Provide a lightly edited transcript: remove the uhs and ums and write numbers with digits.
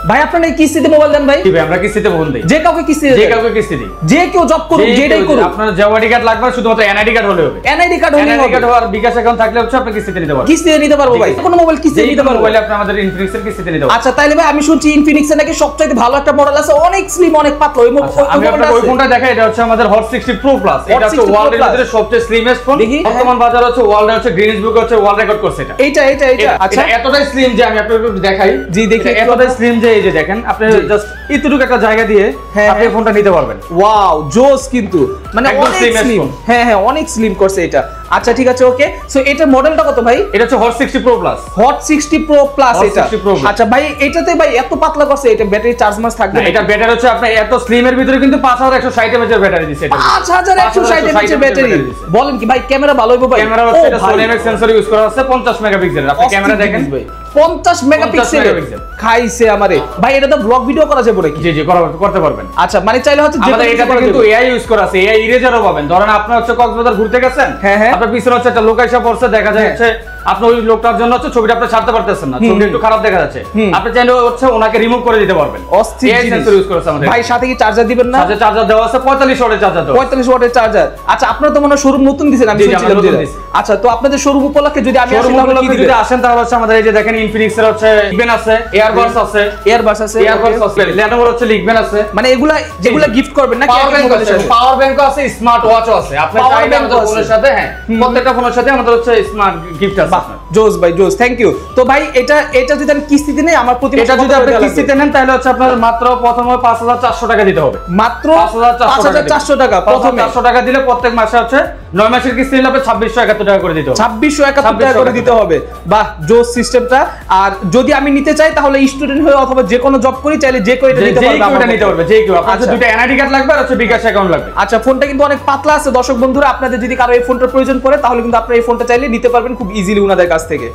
ভাই আপনারা কিস্তিতে মোবাইল দেন ভাই? জি ভাই আমরা কিস্তিতে ফোন দেই। যে কাউকে কিস্তি দেন? যে কাউকে কিস্তি দিই। যে কেউ জব করুক যেটাই করুক। আপনার জবআইডি কার্ড লাগবে শুধুমাত্র এনআইডি কার্ড হলে হবে। এনআইডি কার্ড হলে হবে। এনআইডি কার্ড আর বিকাশ অ্যাকাউন্ট থাকলে হচ্ছে আপনি কিস্তিতে নিতে পারবেন। কিস্তিতে নিতে পারবো ভাই। কোন মোবাইল কিস্তিতে নিতে পারবো? মোবাইলে আপনি আমাদের ইনফিনিক্সের কিস্তিতে নিতে পারবেন। আচ্ছা তাইলে ভাই আমি শুনছি ইনফিনিক্সের নাকি সবচেয়ে ভালো একটা মডেল আছে, অনেক স্লিম অনেক পাতলা। ওই আমি আপনাকে ওই ফোনটা দেখাই, এটা হচ্ছে আমাদের হট 60 প্রো প্লাস। এটা হচ্ছে ওয়ার্ল্ডের ভিতরে সবচেয়ে স্লিমেস্ট ফোন। বর্তমান বাজারে হচ্ছে ওয়ার্ল্ডে হচ্ছে গিনেস বুকে হচ্ছে ওয়ার্ল্ড রেকর্ড করছে এটা। এটা আচ্ছা এতটাই স্লিম যে আমি আপনাকে একটু দেখাই। জি দেখি। এতটাই স্লিম যে এই যে দেখেন আপনি জাস্ট এতটুকু একটা জায়গা দিয়ে আপনি ফোনটা নিতে পারবেন। ওয়াও জোস কিন্তু মানে একদম অনেক স্লিম। হ্যাঁ অনেক স্লিম করছে এটা। আচ্ছা ঠিক আছে ওকে। সো এটার মডেলটা কত ভাই? এটা হচ্ছে hot 60 pro plus. Hot 60 pro plus এটা। 60 Pro Plus। আচ্ছা ভাই এটাতে ভাই এত পাতলা করছে, এটা ব্যাটারি চার্জ মাস থাকবে? এটা ব্যাটারি হচ্ছে আপনি এত স্লিমের ভিতরে কিন্তু 5160 mAh এর ব্যাটারি দিছে এটা। 5160 mAh এর ব্যাটারি। বলেন কি ভাই ক্যামেরা ভালো হবে ভাই? ক্যামেরা হচ্ছে এটা Sony IMX সেন্সর ইউজ করা আছে 50 মেগাপিক্সেলের। আপনি ক্যামেরা দেখেন ভাই 50 মেগাপিক্সেল খাইছে আমারে ভাই। এটা তো ব্লগ ভিডিও করা যাবে নাকি? জি করতে পারবেন। আচ্ছা মানে চাইলে হচ্ছে যে আমাদের এটাতে কিন্তু এআই ইউজ করা আছে, এআই ইরেজারও পাবেন। ধরেন আপনি হচ্ছে কক্সবাজার ঘুরতে গেছেন, আপনার পিছনে হচ্ছে একটা লোক এসে পড়ছে, দেখা যাচ্ছে আপনি ওই লোকটার জন্য হচ্ছে ছবিটা আপনি ছাড়তে পারতেছেন না, ছবিটা একটু খারাপ দেখা যাচ্ছে, আপনি চাইলে হচ্ছে ওনাকে রিমুভ করে দিতে পারবেন। এআই সেন্সর ইউজ করেছে আমাদের ভাই। সাথে কি চার্জার দিবেন না? সাথে চার্জার দেওয়া আছে 45 ওয়াটের চার্জার দেওয়া। 45 ওয়াটের চার্জার। আচ্ছা আপনারা তো মনে হয় শোরুম নতুন দিবেন, আমি শুনছিলাম যে। আচ্ছা তো আপনাদের শোরুম উপলক্ষে যদি আমি আসি তাহলে কি যদি আসেন তাহলে হচ্ছে আমাদের এই যে দেখেন ইনফিনিক্স এর হচ্ছে লিগবেন আছে, এয়ারবাডস আছে, লেনোভোর হচ্ছে লিগবেন আছে। মানে এগুলা যেগুলা গিফট করবেন না? পাওয়ার ব্যাংক আছে, স্মার্ট ওয়াচও আছে। আপনি চাইলে আমাদের ফোনের সাথে প্রত্যেকটা ফোনের সাথে আমাদের হচ্ছে স্মার্ট গিফট আছে। জোস ভাই জোস, থ্যাংক ইউ। তো ভাই এটা যদি আমি কিস্তিতে নেই আমার প্রতি এটা যদি আপনি কিস্তিতে নেন তাহলে হচ্ছে আপনার মাত্র প্রথমে 5400 টাকা দিতে হবে। মাত্র 5400 টাকা প্রথমে 400 টাকা দিলে প্রত্যেক মাসে হচ্ছে 9 মাসের কিস্তি নিলে আপনি 2671 টাকা করে দিতে হবে। 2671 টাকা করে দিতে হবে। বাহ জোস সিস্টেমটা। আর যদি আমি নিতে চাই তাহলে স্টুডেন্ট হয়ে অথবা যে কোনো জব করি চাইলে যে কেউ এটা নিতে পারবে। যে কেউ আপনার দুটো এনআইডি কার্ড লাগবে আর হচ্ছে বিকাশ অ্যাকাউন্ট লাগবে। আচ্ছা ফোনটা কিন্তু অনেক পাতলা আছে দর্শক বন্ধুরা, আপনাদের যদি কারো এই ফোনটার প্রয়োজন পড়ে তাহলে কিন্তু আপনারা এই ফোনটা চাইলে নিতে পারবেন খুব ইজিলি ওনাদের কাছ থেকে।